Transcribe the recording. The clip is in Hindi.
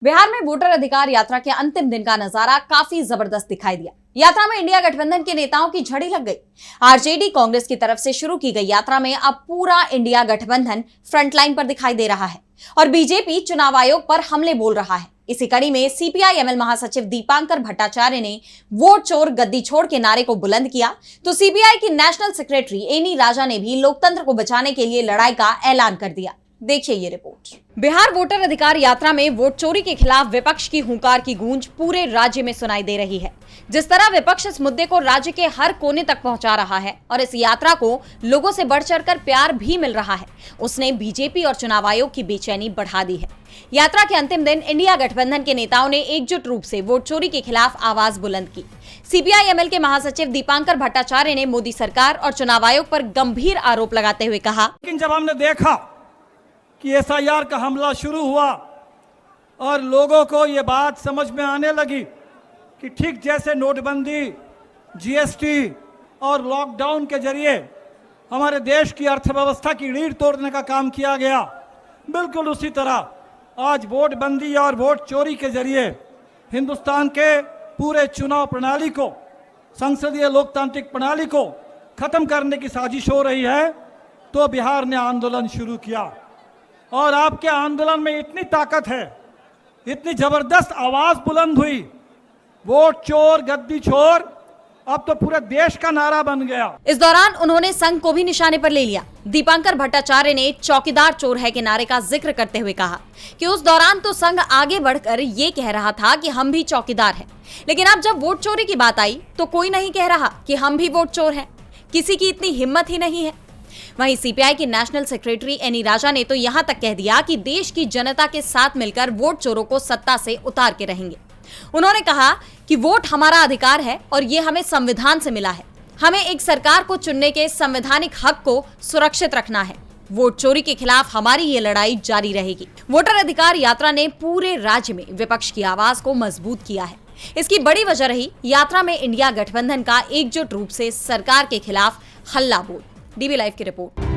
बिहार में वोटर अधिकार यात्रा के अंतिम दिन का नजारा काफी जबरदस्त दिखाई दिया। यात्रा में इंडिया गठबंधन के नेताओं की झड़ी लग गई। आरजेडी कांग्रेस की तरफ से शुरू की गई यात्रा में अब पूरा इंडिया गठबंधन फ्रंटलाइन पर दिखाई दे रहा है और बीजेपी चुनाव आयोग पर हमले बोल रहा है। इसी कड़ी में सीपीआई-एमएल महासचिव दीपांकर भट्टाचार्य ने वोट चोर गद्दी छोड़ के नारे को बुलंद किया, तो सीपीआई की नेशनल सेक्रेटरी एनी राजा ने भी लोकतंत्र को बचाने के लिए लड़ाई का ऐलान कर दिया। देखिए ये रिपोर्ट। बिहार वोटर अधिकार यात्रा में वोट चोरी के खिलाफ विपक्ष की हुंकार की गूंज पूरे राज्य में सुनाई दे रही है। जिस तरह विपक्ष इस मुद्दे को राज्य के हर कोने तक पहुंचा रहा है और इस यात्रा को लोगों से बढ़ चढ़कर प्यार भी मिल रहा है, उसने बीजेपी और चुनाव आयोग की बेचैनी बढ़ा दी है। यात्रा के अंतिम दिन इंडिया गठबंधन के नेताओं ने एकजुट रूप से वोट चोरी के खिलाफ आवाज बुलंद की। सीपीआई-एमएल के महासचिव दीपांकर भट्टाचार्य ने मोदी सरकार और चुनाव आयोग पर गंभीर आरोप लगाते हुए कहा, लेकिन जब हमने देखा कि एसआईआर का हमला शुरू हुआ और लोगों को ये बात समझ में आने लगी कि ठीक जैसे नोटबंदी, जीएसटी और लॉकडाउन के जरिए हमारे देश की अर्थव्यवस्था की रीढ़ तोड़ने का काम किया गया, बिल्कुल उसी तरह आज वोट बंदी और वोट चोरी के जरिए हिंदुस्तान के पूरे चुनाव प्रणाली को, संसदीय लोकतांत्रिक प्रणाली को खत्म करने की साजिश हो रही है। तो बिहार ने आंदोलन शुरू किया और आपके आंदोलन में इतनी ताकत है, इतनी जबरदस्त आवाज बुलंद हुई, वोट चोर गद्दी छोर अब तो पूरे देश का नारा बन गया। इस दौरान उन्होंने संघ को भी निशाने पर ले लिया। दीपांकर भट्टाचार्य ने चौकीदार चोर है के नारे का जिक्र करते हुए कहा कि उस दौरान तो संघ आगे बढ़कर ये कह रहा था कि हम भी चौकीदार हैं, लेकिन अब जब वोट चोरी की बात आई तो कोई नहीं कह रहा कि हम भी वोट चोर हैं। किसी की इतनी हिम्मत ही नहीं है। वहीं सीपीआई की नेशनल सेक्रेटरी एनी राजा ने तो यहां तक कह दिया कि देश की जनता के साथ मिलकर वोट चोरों को सत्ता से उतार के रहेंगे। उन्होंने कहा कि वोट हमारा अधिकार है और ये हमें संविधान से मिला है। हमें एक सरकार को चुनने के संवैधानिक हक को सुरक्षित रखना है। वोट चोरी के खिलाफ हमारी ये लड़ाई जारी रहेगी। वोटर अधिकार यात्रा ने पूरे राज्य में विपक्ष की आवाज को मजबूत किया है। इसकी बड़ी वजह रही यात्रा में इंडिया गठबंधन का एकजुट रूप से सरकार के खिलाफ हल्ला बोल। डीबी लाइव की रिपोर्ट।